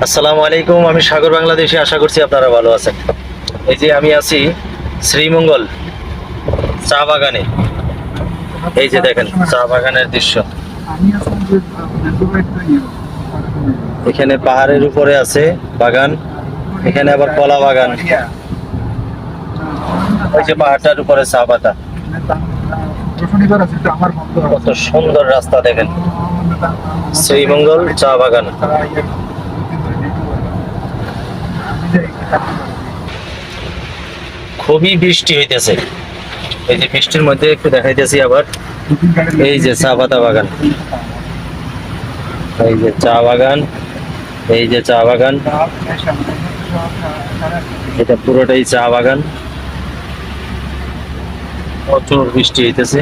আসসালামু আলাইকুম, আমি সাগর বাংলাদেশে। আশা করছি আপনারা ভালো আছেন। এই যে আমি আছি শ্রীমঙ্গল চা বাগানে। এই যে দেখেন চা বাগানের দৃশ্য। এখানে পাহাড়ের উপরে আছে বাগান, এখানে আবার কলা বাগান। ওই যে পাহাড়টার উপরে চা পাতা। কত সুন্দর রাস্তা দেখেন, শ্রীমঙ্গল চা বাগান। খুবই বৃষ্টি হইতেছে। এই যে বৃষ্টির মধ্যে একটু দেখাইতেছি আবার, এই যে চা পাতা বাগান, এই যে চা বাগান, এই যে চা বাগান, এটা পুরোটাই চা বাগান। প্রচুর বৃষ্টি হইতেছে।